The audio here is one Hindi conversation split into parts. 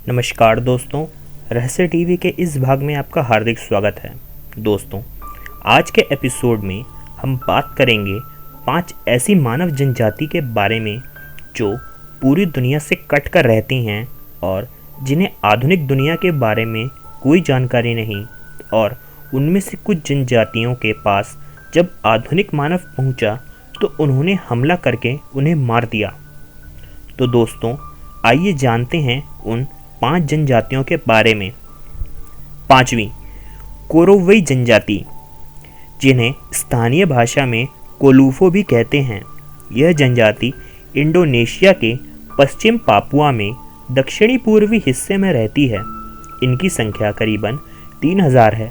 नमस्कार दोस्तों, रहस्य टीवी के इस भाग में आपका हार्दिक स्वागत है। दोस्तों, आज के एपिसोड में हम बात करेंगे 5 ऐसी मानव जनजाति के बारे में जो पूरी दुनिया से कट कर रहती हैं और जिन्हें आधुनिक दुनिया के बारे में कोई जानकारी नहीं, और उनमें से कुछ जनजातियों के पास जब आधुनिक मानव पहुंचा तो उन्होंने हमला करके उन्हें मार दिया। तो दोस्तों, आइए जानते हैं उन 5 जनजातियों के बारे में। 5वीं, कोरोवई जनजाति, जिन्हें स्थानीय भाषा में कोलूफो भी कहते हैं। यह जनजाति इंडोनेशिया के पश्चिम पापुआ में दक्षिणी पूर्वी हिस्से में रहती है। इनकी संख्या करीबन 3000 है।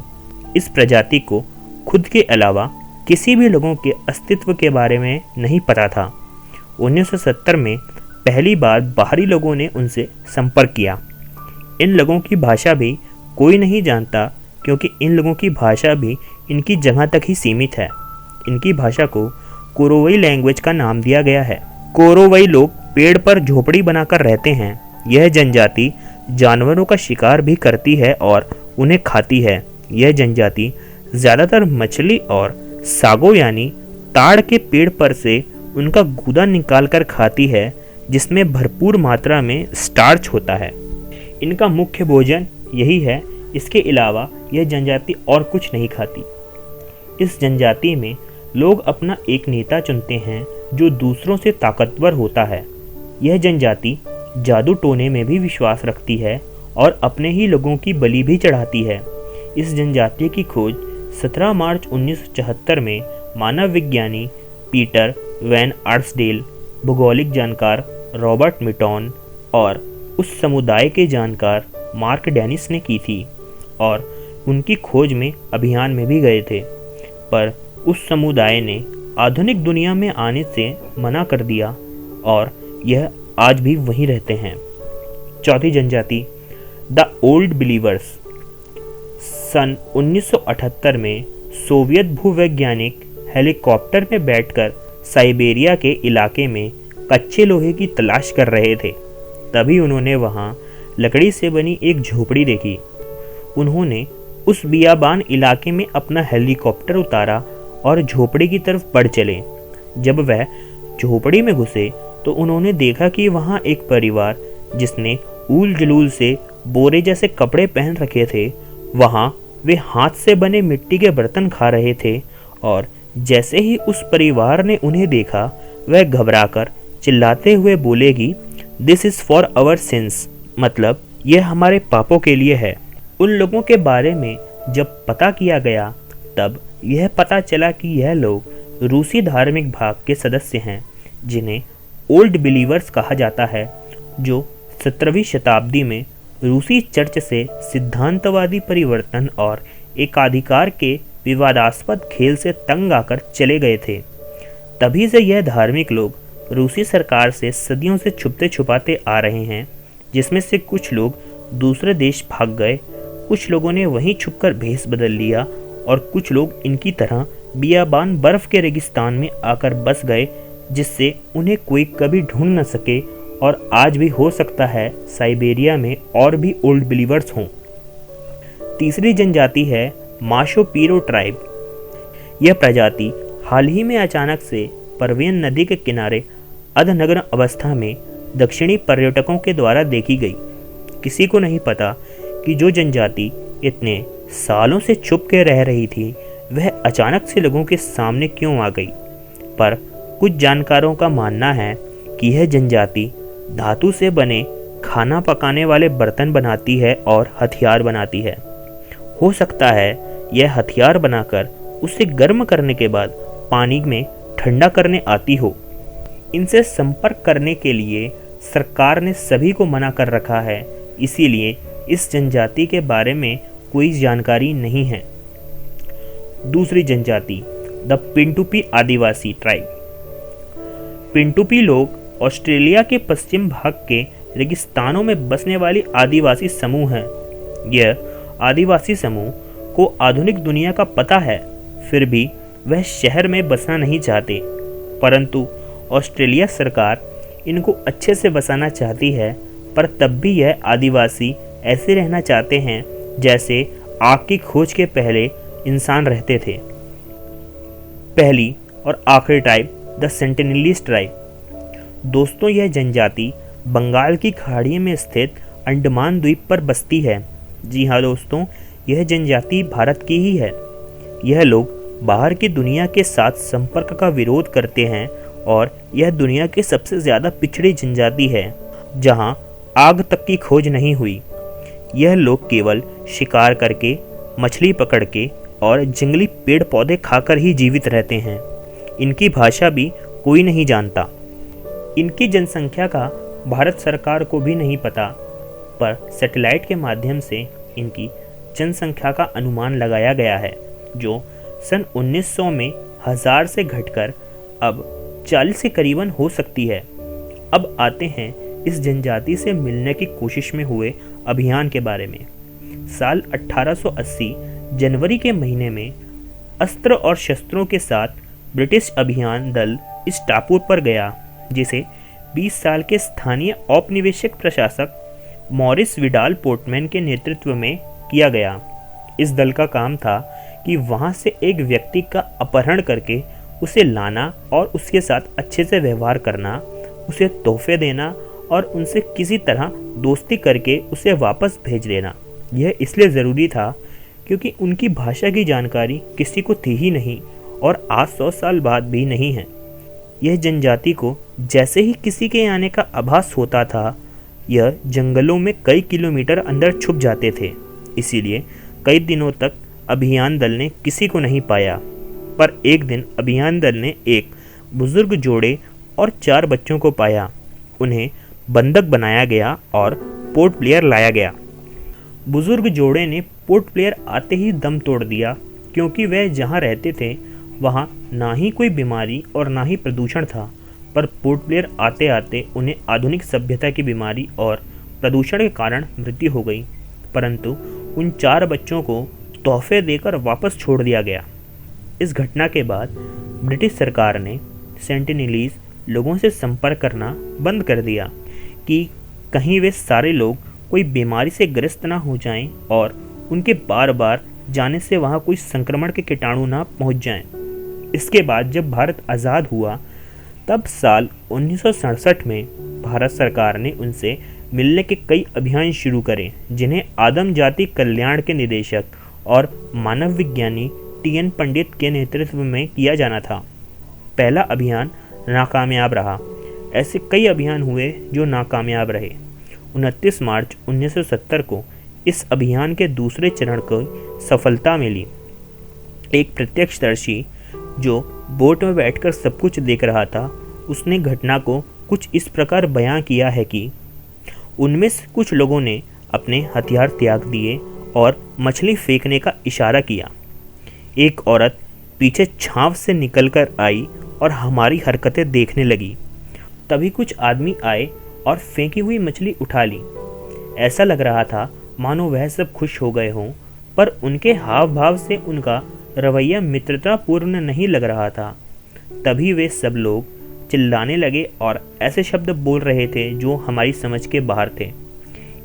इस प्रजाति को खुद के अलावा किसी भी लोगों के अस्तित्व के बारे में नहीं पता था। 1970 में पहली बार बाहरी लोगों ने उनसे संपर्क किया। इन लोगों की भाषा भी कोई नहीं जानता, क्योंकि इन लोगों की भाषा भी इनकी जगह तक ही सीमित है। इनकी भाषा को कोरोवई लैंग्वेज का नाम दिया गया है। कोरोवई लोग पेड़ पर झोपड़ी बनाकर रहते हैं। यह जनजाति जानवरों का शिकार भी करती है और उन्हें खाती है। यह जनजाति ज़्यादातर मछली और सागो यानी ताड़ के पेड़ पर से उनका गूदा निकाल कर खाती है, जिसमें भरपूर मात्रा में स्टार्च होता है। इनका मुख्य भोजन यही है। इसके अलावा यह जनजाति और कुछ नहीं खाती। इस जनजाति में लोग अपना एक नेता चुनते हैं जो दूसरों से ताकतवर होता है। यह जनजाति जादू टोने में भी विश्वास रखती है और अपने ही लोगों की बलि भी चढ़ाती है। इस जनजाति की खोज 17 मार्च 1974 में मानव विज्ञानी पीटर वैन आर्ट्सडेल, भूगोलिक जानकार रॉबर्ट मिटॉन और उस समुदाय के जानकार मार्क डेनिस ने की थी, और उनकी खोज में अभियान में भी गए थे। पर उस समुदाय ने आधुनिक दुनिया में आने से मना कर दिया और यह आज भी वहीं रहते हैं। 4थी जनजाति, द ओल्ड बिलीवर्स। सन 1978 में सोवियत भूवैज्ञानिक हेलीकॉप्टर में बैठकर साइबेरिया के इलाके में कच्चे लोहे की तलाश कर रहे थे। तभी उन्होंने वहां लकड़ी से बनी एक झोपड़ी देखी। उन्होंने उस बियाबान इलाके में अपना हेलीकॉप्टर उतारा और झोपड़ी की तरफ बढ़ चले। जब वह झोपड़ी में घुसे तो उन्होंने देखा कि वहां एक परिवार, जिसने ऊल जलूल से बोरे जैसे कपड़े पहन रखे थे, वहां वे हाथ से बने मिट्टी के बर्तन खा रहे थे। और जैसे ही उस परिवार ने उन्हें देखा, वह घबराकर चिल्लाते हुए बोलेगी, this is for our sins, मतलब यह हमारे पापों के लिए है। उन लोगों के बारे में जब पता किया गया तब यह पता चला कि यह लोग रूसी धार्मिक भाग के सदस्य हैं, जिन्हें ओल्ड बिलीवर्स कहा जाता है, जो 17वीं शताब्दी में रूसी चर्च से सिद्धांतवादी परिवर्तन और एकाधिकार के विवादास्पद खेल से तंग आकर चले गए थे। तभी से यह धार्मिक लोग रूसी सरकार से सदियों से छुपते छुपाते आ रहे हैं, जिसमें से कुछ लोग दूसरे देश भाग गए, कुछ लोगों ने वहीं छुपकर भेष बदल लिया, और कुछ लोग इनकी तरह बियाबान बर्फ के रेगिस्तान में आकर बस गए, जिससे उन्हें कोई कभी ढूंढ न सके। और आज भी हो सकता है साइबेरिया में और भी ओल्ड बिलीवर्स हों। 3री जनजाति है माशो पीरो ट्राइब। यह प्रजाति हाल ही में अचानक से परवीन नदी के किनारे अधनग्न अवस्था में दक्षिणी पर्यटकों के द्वारा देखी गई। किसी को नहीं पता कि जो जनजाति इतने सालों से छुप के रह रही थी, वह अचानक से लोगों के सामने क्यों आ गई। पर कुछ जानकारों का मानना है कि यह जनजाति धातु से बने खाना पकाने वाले बर्तन बनाती है और हथियार बनाती है। हो सकता है यह हथियार बनाकर उसे गर्म करने के बाद पानी में ठंडा करने आती हो। इनसे संपर्क करने के लिए सरकार ने सभी को मना कर रखा है, इसीलिए इस जनजाति के बारे में कोई जानकारी नहीं है। 2री जनजाति, द पिंटुपी आदिवासी ट्राइब। पिंटुपी लोग ऑस्ट्रेलिया के पश्चिम भाग के रेगिस्तानों में बसने वाली आदिवासी समूह हैं। यह आदिवासी समूह को आधुनिक दुनिया का पता है, फिर भी वह शहर में बसना नहीं चाहते, परंतु ऑस्ट्रेलिया सरकार इनको अच्छे से बसाना चाहती है पर तब भी यह आदिवासी ऐसे रहना चाहते हैं जैसे आग की खोज के पहले इंसान रहते थे। पहली और आखिरी ट्राइब, द सेंटिनलीज ट्राइब। दोस्तों, यह जनजाति बंगाल की खाड़ी में स्थित अंडमान द्वीप पर बसती है। जी हाँ दोस्तों, यह जनजाति भारत की ही है। यह लोग बाहर की दुनिया के साथ संपर्क का विरोध करते हैं और यह दुनिया की सबसे ज़्यादा पिछड़ी जनजाति है जहां आग तक की खोज नहीं हुई। यह लोग केवल शिकार करके, मछली पकड़ के और जंगली पेड़ पौधे खाकर ही जीवित रहते हैं। इनकी भाषा भी कोई नहीं जानता। इनकी जनसंख्या का भारत सरकार को भी नहीं पता, पर सैटेलाइट के माध्यम से इनकी जनसंख्या का अनुमान लगाया गया है, जो सन 1900 में 1000 से घटकर अब 40 के करीबन हो सकती है। अब आते हैं इस जनजाति से मिलने की कोशिश में हुए अभियान के बारे में। साल 1880 जनवरी के महीने में अस्त्र और शस्त्रों के साथ ब्रिटिश अभियान दल इस टापू पर गया, जिसे 20 साल के स्थानीय औपनिवेशिक प्रशासक मॉरिस विडाल पोर्टमैन के नेतृत्व में किया गया। इस दल का काम था कि वहां से एक व्यक्ति का अपहरण करके उसे लाना और उसके साथ अच्छे से व्यवहार करना, उसे तोहफे देना और उनसे किसी तरह दोस्ती करके उसे वापस भेज देना। यह इसलिए ज़रूरी था क्योंकि उनकी भाषा की जानकारी किसी को थी ही नहीं और आज 100 साल बाद भी नहीं है। यह जनजाति को जैसे ही किसी के आने का आभास होता था, यह जंगलों में कई किलोमीटर अंदर छुप जाते थे। इसीलिए कई दिनों तक अभियान दल ने किसी को नहीं पाया। पर एक दिन अभियान दल ने एक बुजुर्ग जोड़े और 4 बच्चों को पाया। उन्हें बंधक बनाया गया और पोर्ट ब्लेयर लाया गया। बुजुर्ग जोड़े ने पोर्ट ब्लेयर आते ही दम तोड़ दिया, क्योंकि वह जहाँ रहते थे वहाँ ना ही कोई बीमारी और ना ही प्रदूषण था। पर पोर्ट ब्लेयर आते आते उन्हें आधुनिक सभ्यता की बीमारी और प्रदूषण के कारण मृत्यु हो गई। परंतु उन 4 बच्चों को तोहफे देकर वापस छोड़ दिया गया। इस घटना के बाद ब्रिटिश सरकार ने सेंटिनलीज लोगों से संपर्क करना बंद कर दिया कि कहीं वे सारे लोग कोई बीमारी से ग्रस्त ना हो जाएं और उनके बार बार जाने से वहाँ कोई संक्रमण के कीटाणु ना पहुँच जाएं। इसके बाद जब भारत आज़ाद हुआ, तब साल 1967 में भारत सरकार ने उनसे मिलने के कई अभियान शुरू करे, जिन्हें आदम जाति कल्याण के निदेशक और मानव विज्ञानी TN पंडित के नेतृत्व में किया जाना था। पहला अभियान नाकामयाब रहा। ऐसे कई अभियान हुए जो नाकामयाब रहे। 29 मार्च 1970 को इस अभियान के दूसरे चरण को सफलता मिली। एक प्रत्यक्षदर्शी जो बोट में बैठकर सब कुछ देख रहा था, उसने घटना को कुछ इस प्रकार बयां किया है कि उनमें से कुछ लोगों ने अपने हथियार त्याग दिए और मछली फेंकने का इशारा किया। एक औरत पीछे छांव से निकलकर आई और हमारी हरकतें देखने लगी। तभी कुछ आदमी आए और फेंकी हुई मछली उठा ली। ऐसा लग रहा था मानो वह सब खुश हो गए हों, पर उनके हाव भाव से उनका रवैया मित्रतापूर्ण नहीं लग रहा था। तभी वे सब लोग चिल्लाने लगे और ऐसे शब्द बोल रहे थे जो हमारी समझ के बाहर थे।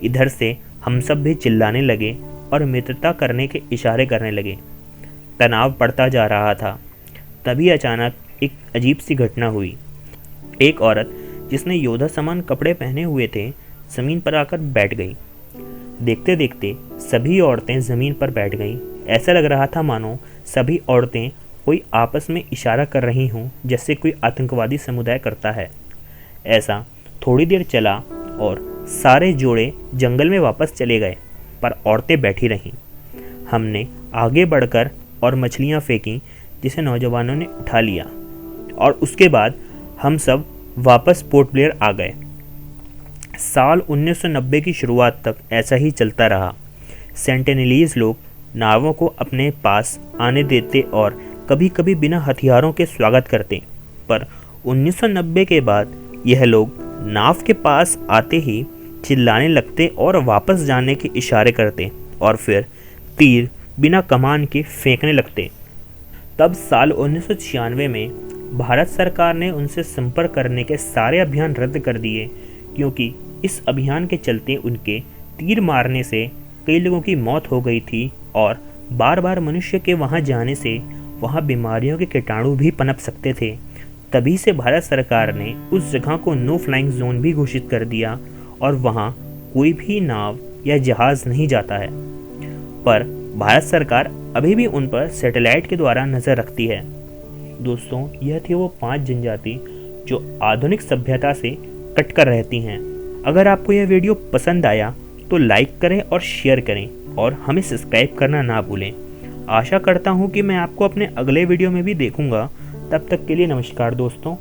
इधर से हम सब भी चिल्लाने लगे और मित्रता करने के इशारे करने लगे। तनाव बढ़ता जा रहा था। तभी अचानक एक अजीब सी घटना हुई। एक औरत जिसने योद्धा समान कपड़े पहने हुए थे, ज़मीन पर आकर बैठ गई। देखते देखते सभी औरतें ज़मीन पर बैठ गईं। ऐसा लग रहा था मानो सभी औरतें कोई आपस में इशारा कर रही हों, जैसे कोई आतंकवादी समुदाय करता है। ऐसा थोड़ी देर चला और सारे जोड़े जंगल में वापस चले गए, पर औरतें बैठी रहीं। हमने आगे बढ़कर और मछलियाँ फेंकीं, जिसे नौजवानों ने उठा लिया, और उसके बाद हम सब वापस पोर्ट ब्लेयर आ गए। साल 1990 की शुरुआत तक ऐसा ही चलता रहा। सेंटिनलीज लोग नावों को अपने पास आने देते और कभी कभी बिना हथियारों के स्वागत करते, पर 1990 के बाद यह लोग नाव के पास आते ही चिल्लाने लगते और वापस जाने के इशारे करते और फिर तीर बिना कमान के फेंकने लगते। तब साल 1996 में भारत सरकार ने उनसे संपर्क करने के सारे अभियान रद्द कर दिए, क्योंकि इस अभियान के चलते उनके तीर मारने से कई लोगों की मौत हो गई थी और बार बार मनुष्य के वहाँ जाने से वहाँ बीमारियों के कीटाणु भी पनप सकते थे। तभी से भारत सरकार ने उस जगह को नो फ्लाइंग जोन भी घोषित कर दिया और वहाँ कोई भी नाव या जहाज़ नहीं जाता है। पर भारत सरकार अभी भी उन पर सैटेलाइट के द्वारा नज़र रखती है। दोस्तों, यह थी वो 5 जनजाति जो आधुनिक सभ्यता से कटकर रहती हैं। अगर आपको यह वीडियो पसंद आया तो लाइक करें और शेयर करें और हमें सब्सक्राइब करना ना भूलें। आशा करता हूँ कि मैं आपको अपने अगले वीडियो में भी देखूँगा। तब तक के लिए नमस्कार दोस्तों।